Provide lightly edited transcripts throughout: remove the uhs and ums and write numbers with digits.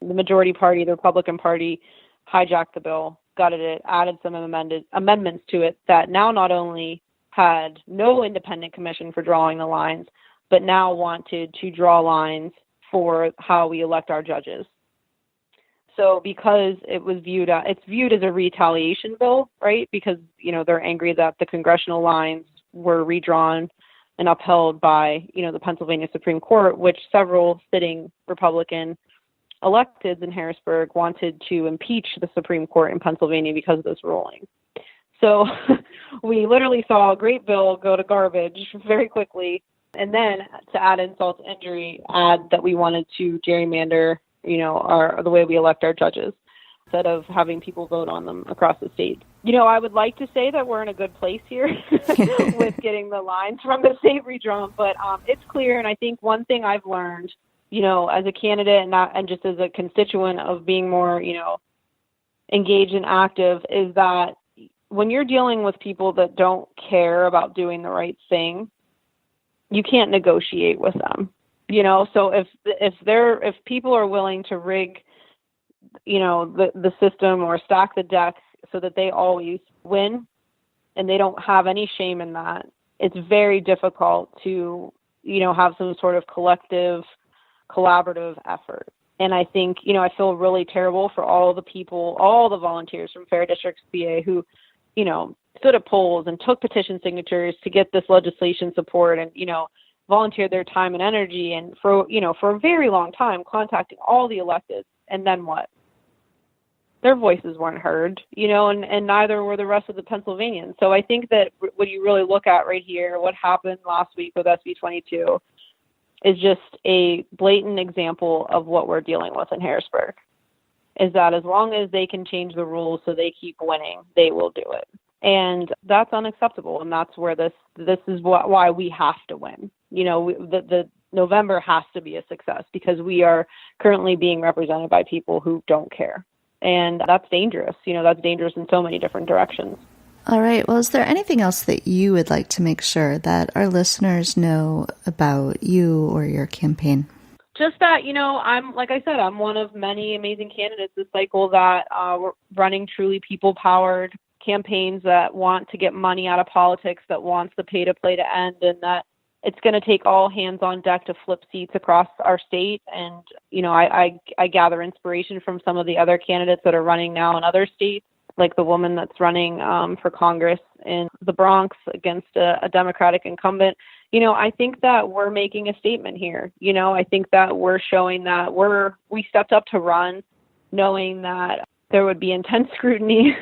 The majority party, the Republican Party, hijacked the bill, gutted it, added some amendments to it that now not only had no independent commission for drawing the lines, but now wanted to draw lines for how we elect our judges. So because it's viewed as a retaliation bill, right? Because, they're angry that the congressional lines were redrawn and upheld by, the Pennsylvania Supreme Court, which several sitting Republican electeds in Harrisburg wanted to impeach the Supreme Court in Pennsylvania because of this ruling. So we literally saw a great bill go to garbage very quickly. And then to add insult to injury, add that we wanted to gerrymander, the way we elect our judges instead of having people vote on them across the state. I would like to say that we're in a good place here with getting the lines from the state redrawn, but it's clear. And I think one thing I've learned, as a candidate and just as a constituent of being more, engaged and active, is that when you're dealing with people that don't care about doing the right thing, you can't negotiate with them. So if people are willing to rig, the system or stack the deck so that they always win and they don't have any shame in that, it's very difficult to, have some sort of collective, collaborative effort. And I think, I feel really terrible for all the people, all the volunteers from Fair Districts PA who, stood at polls and took petition signatures to get this legislation support and, volunteered their time and energy and for a very long time contacting all the electeds. And then what? Their voices weren't heard, and neither were the rest of the Pennsylvanians. So I think that when you really look at right here, what happened last week with SB 22 is just a blatant example of what we're dealing with in Harrisburg, is that as long as they can change the rules so they keep winning, they will do it. And that's unacceptable. And that's where this is why we have to win. The November has to be a success because we are currently being represented by people who don't care. And that's dangerous. That's dangerous in so many different directions. All right. Well, is there anything else that you would like to make sure that our listeners know about you or your campaign? Just that, like I said, I'm one of many amazing candidates this cycle that we're running truly people-powered campaigns that want to get money out of politics, that wants the pay-to-play to end, and that it's going to take all hands on deck to flip seats across our state. And, I gather inspiration from some of the other candidates that are running now in other states, like the woman that's running for Congress in the Bronx against a Democratic incumbent. I think that we're making a statement here. I think that we're showing that we stepped up to run knowing that there would be intense scrutiny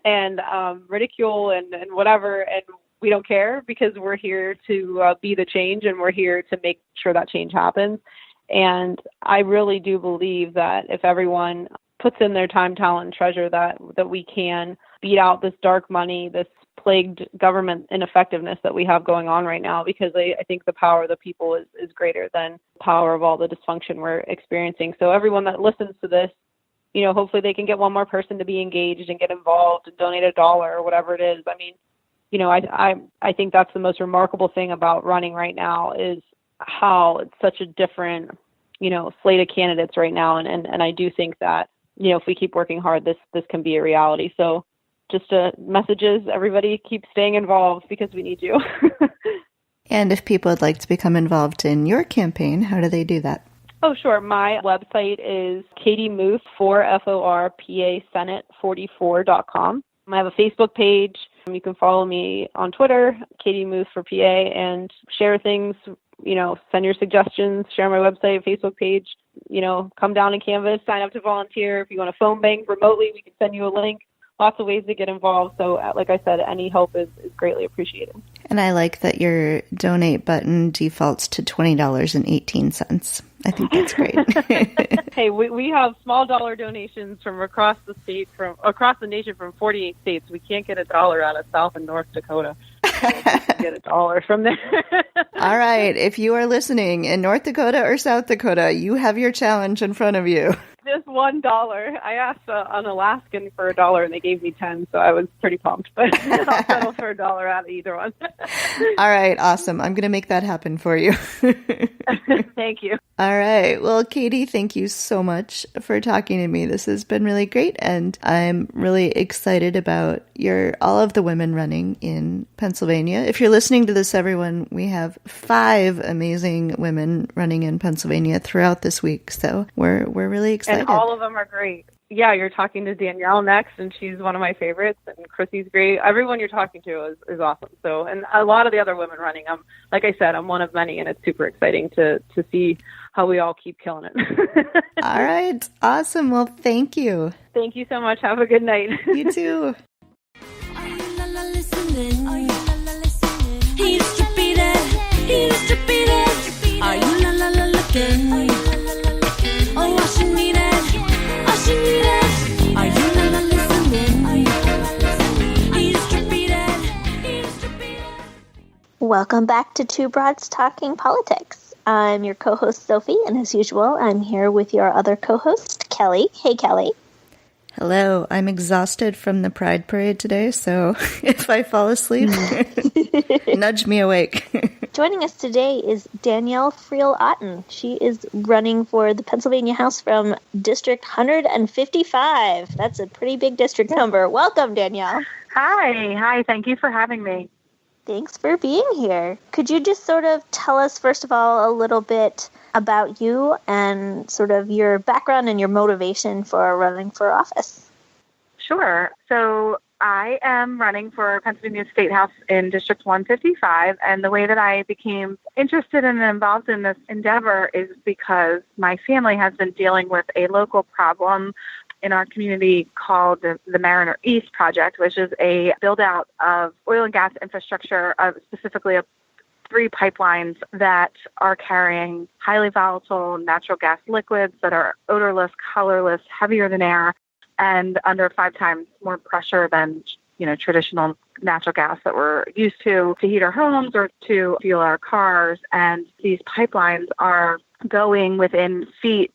and ridicule and whatever. And we don't care because we're here to be the change, and we're here to make sure that change happens. And I really do believe that if everyone puts in their time, talent, and treasure, that we can beat out this dark money, this plagued government ineffectiveness that we have going on right now, because I think the power of the people is greater than the power of all the dysfunction we're experiencing. So everyone that listens to this, hopefully they can get one more person to be engaged and get involved and donate $1 or whatever it is. I mean, I think that's the most remarkable thing about running right now is how it's such a different, slate of candidates right now. And I do think that, if we keep working hard, this can be a reality. So just messages, everybody keep staying involved because we need you. And if people would like to become involved in your campaign, how do they do that? Oh, sure. My website is Katie Muth, Senate44.com. I have a Facebook page. You can follow me on Twitter, Katie Muth for PA, and share things, send your suggestions, share my website, Facebook page, come down and canvass, sign up to volunteer. If you want to phone bank remotely, we can send you a link. Lots of ways to get involved. So like I said, any help is greatly appreciated. And I like that your donate button defaults to $20.18. I think that's great. Hey, we have small dollar donations from across the nation from 48 states. We can't get $1 out of South and North Dakota. Get $1 from there. All right. If you are listening in North Dakota or South Dakota, you have your challenge in front of you. Just $1. I asked an Alaskan for $1 and they gave me 10, so I was pretty pumped. But I'll settle for $1 out of either one. All right, awesome. I'm going to make that happen for you. Thank you. All right. Well, Katie, thank you so much for talking to me. This has been really great, and I'm really excited about all of the women running in Pennsylvania. If you're listening to this, everyone, we have 5 amazing women running in Pennsylvania throughout this week, so we're really excited. And all of them are great. Yeah, you're talking to Danielle next, and she's one of my favorites, and Chrissy's great. Everyone you're talking to is awesome. So, and a lot of the other women running, like I said, I'm one of many, and it's super exciting to see how we all keep killing it. All right. Awesome. Well, thank you. Thank you so much. Have a good night. You too. Are you la la listening? Are you la la listening? He used to be there. He used to be there. Are you la la la looking? Are you la la la looking? Oh, I should need it. I should need it. Are you la la listening? Are you la la listening? He used to be there. He used to be there. Welcome back to Two Broads Talking Politics. I'm your co-host, Sophie, and as usual, I'm here with your other co-host, Kelly. Hey, Kelly. Hello. I'm exhausted from the Pride Parade today, so if I fall asleep, nudge me awake. Joining us today is Danielle Friel Otten. She is running for the Pennsylvania House from District 155. That's a pretty big district number. Welcome, Danielle. Hi. Thank you for having me. Thanks for being here. Could you just sort of tell us, first of all, a little bit about you and sort of your background and your motivation for running for office? Sure. So I am running for Pennsylvania State House in District 155, and the way that I became interested and involved in this endeavor is because my family has been dealing with a local problem in our community called the Mariner East Project, which is a build-out of oil and gas infrastructure, specifically of 3 pipelines that are carrying highly volatile natural gas liquids that are odorless, colorless, heavier than air, and under 5 times more pressure than traditional natural gas that we're used to heat our homes or to fuel our cars. And these pipelines are going within feet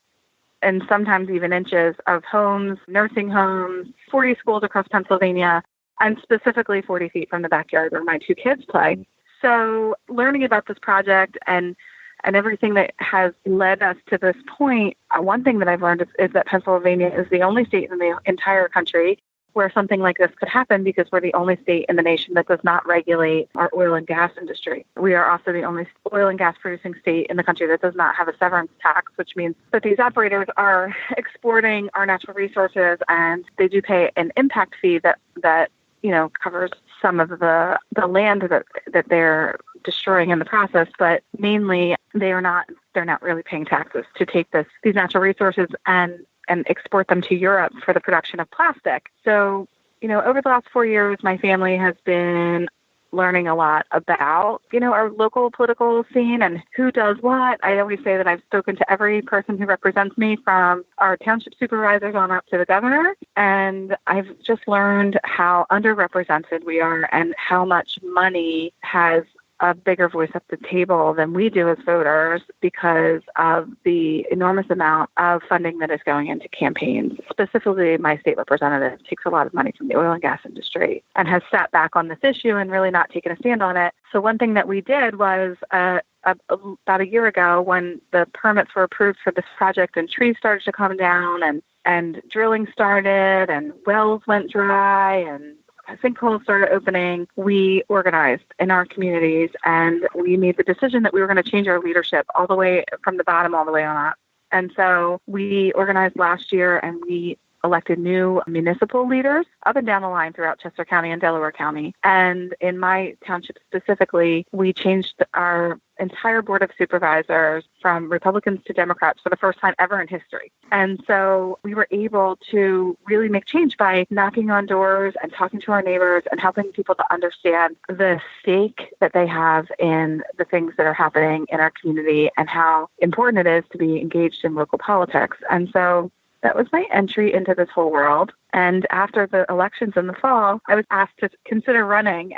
and sometimes even inches of homes, nursing homes, 40 schools across Pennsylvania, and specifically 40 feet from the backyard where my 2 kids play. So learning about this project and everything that has led us to this point, one thing that I've learned is that Pennsylvania is the only state in the entire country where something like this could happen, because we're the only state in the nation that does not regulate our oil and gas industry. We are also the only oil and gas producing state in the country that does not have a severance tax, which means that these operators are exporting our natural resources, and they do pay an impact fee that covers some of the land that they're destroying in the process, but mainly they're not really paying taxes to take these natural resources and export them to Europe for the production of plastic. So, over the last 4 years, my family has been learning a lot about, our local political scene and who does what. I always say that I've spoken to every person who represents me, from our township supervisors on up to the governor. And I've just learned how underrepresented we are and how much money has a bigger voice at the table than we do as voters, because of the enormous amount of funding that is going into campaigns. Specifically, my state representative takes a lot of money from the oil and gas industry and has sat back on this issue and really not taken a stand on it. So one thing that we did was about a year ago, when the permits were approved for this project and trees started to come down and drilling started and wells went dry and sinkholes started opening, we organized in our communities, and we made the decision that we were going to change our leadership all the way from the bottom all the way on up. And so we organized last year, and we elected new municipal leaders up and down the line throughout Chester County and Delaware County. And in my township specifically, we changed our entire board of supervisors from Republicans to Democrats for the first time ever in history. And so we were able to really make change by knocking on doors and talking to our neighbors and helping people to understand the stake that they have in the things that are happening in our community and how important it is to be engaged in local politics. And so that was my entry into this whole world. And after the elections in the fall, I was asked to consider running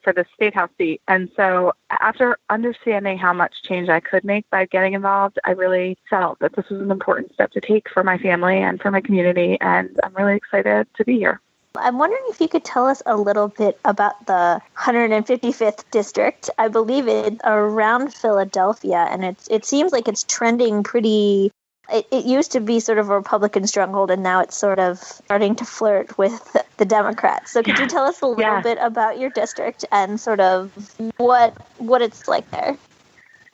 for the state house seat. And so after understanding how much change I could make by getting involved, I really felt that this was an important step to take for my family and for my community. And I'm really excited to be here. I'm wondering if you could tell us a little bit about the 155th district. I believe it's around Philadelphia, and it seems like it's trending pretty. It used to be sort of a Republican stronghold, and now it's sort of starting to flirt with the Democrats. So could you tell us a little bit about your district and sort of what it's like there?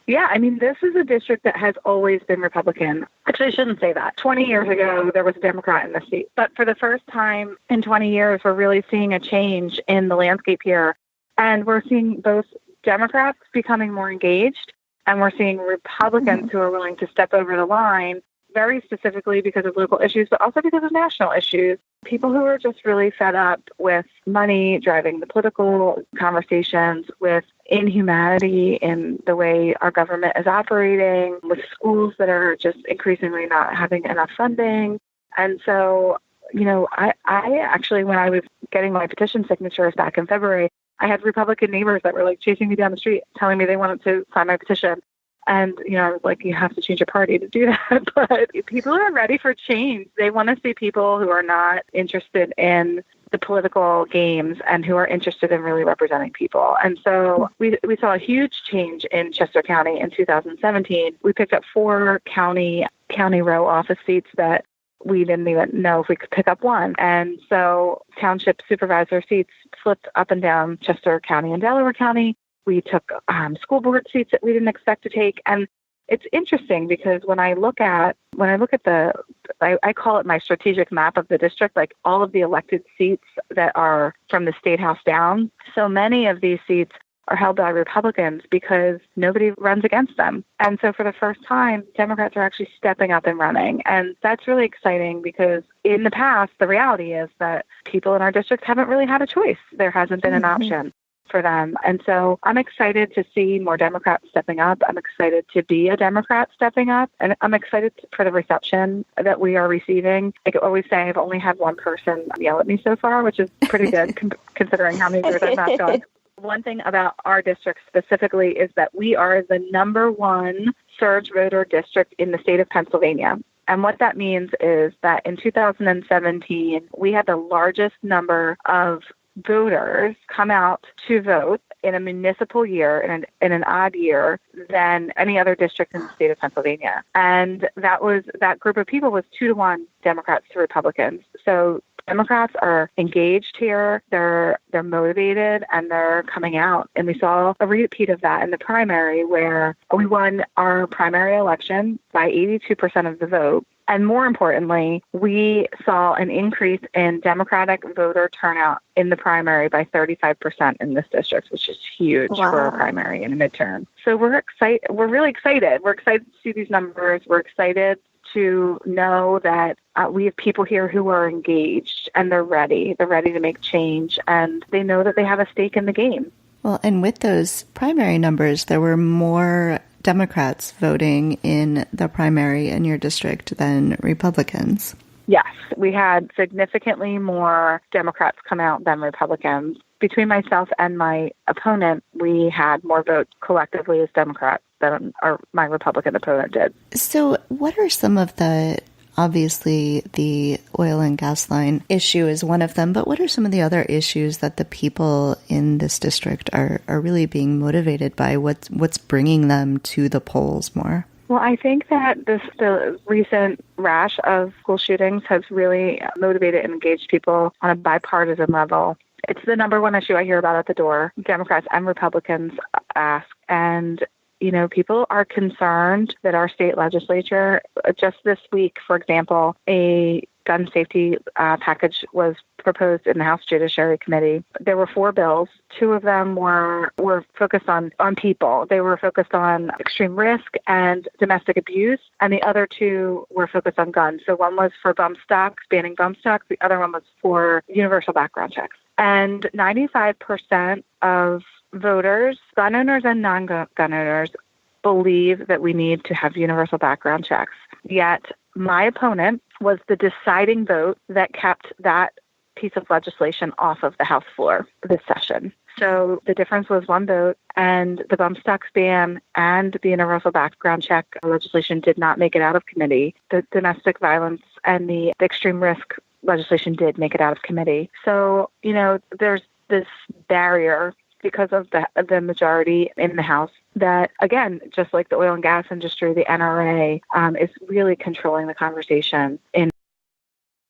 Yeah, I mean, this is a district that has always been Republican. Actually, I shouldn't say that. 20 years ago, there was a Democrat in the seat. But for the first time in 20 years, we're really seeing a change in the landscape here. And we're seeing both Democrats becoming more engaged, and we're seeing Republicans who are willing to step over the line, very specifically because of local issues, but also because of national issues. People who are just really fed up with money driving the political conversations, with inhumanity in the way our government is operating, with schools that are just increasingly not having enough funding. And so, I actually, when I was getting my petition signatures back in February, I had Republican neighbors that were like chasing me down the street, telling me they wanted to sign my petition. And, I was like, you have to change your party to do that. But people are ready for change. They want to see people who are not interested in the political games and who are interested in really representing people. And so we saw a huge change in Chester County in 2017. We picked up 4 county row office seats that we didn't even know if we could pick up one. And so township supervisor seats flipped up and down Chester County and Delaware County. We took school board seats that we didn't expect to take. And it's interesting because when I look at I call it my strategic map of the district, like all of the elected seats that are from the state house down. So many of these seats are held by Republicans because nobody runs against them. And so for the first time, Democrats are actually stepping up and running. And that's really exciting because in the past, the reality is that people in our districts haven't really had a choice. There hasn't been an option for them. And so I'm excited to see more Democrats stepping up. I'm excited to be a Democrat stepping up. And I'm excited for the reception that we are receiving. I always say I've only had one person yell at me so far, which is pretty good considering how many years I've not gone. One thing about our district specifically is that we are the #1 surge voter district in the state of Pennsylvania. And what that means is that in 2017, we had the largest number of voters come out to vote in a municipal year, in an odd year, than any other district in the state of Pennsylvania. And that group of people was 2-to-1 Democrats to Republicans. So Democrats are engaged here, they're motivated, and they're coming out. And we saw a repeat of that in the primary where we won our primary election by 82% of the vote. And more importantly, we saw an increase in Democratic voter turnout in the primary by 35% in this district, which is huge for a primary and a midterm. So we're excited. We're really excited. We're excited to see these numbers. We're excited to know that we have people here who are engaged and they're ready. They're ready to make change, and they know that they have a stake in the game. Well, and with those primary numbers, there were more Democrats voting in the primary in your district than Republicans. Yes, we had significantly more Democrats come out than Republicans. Between myself and my opponent, we had more votes collectively as Democrats than my Republican opponent did. So what are some of obviously the oil and gas line issue is one of them, but what are some of the other issues that the people in this district are really being motivated by? What's bringing them to the polls more? Well, I think that the recent rash of school shootings has really motivated and engaged people on a bipartisan level. It's the #1 issue I hear about at the door. Democrats and Republicans ask. And people are concerned that our state legislature, just this week, for example, a gun safety package was proposed in the House Judiciary Committee. There were 4 bills. 2 of them were focused on people. They were focused on extreme risk and domestic abuse, and the other 2 were focused on guns. So one was for bump stocks, banning bump stocks. The other one was for universal background checks. And 95% of voters, gun owners and non-gun owners, believe that we need to have universal background checks. Yet my opponent was the deciding vote that kept that piece of legislation off of the House floor this session. So the difference was one vote, and the bump stocks ban and the universal background check legislation did not make it out of committee. The domestic violence and the extreme risk legislation did make it out of committee. So, there's this barrier because of the majority in the House that, again, just like the oil and gas industry, the NRA is really controlling the conversation in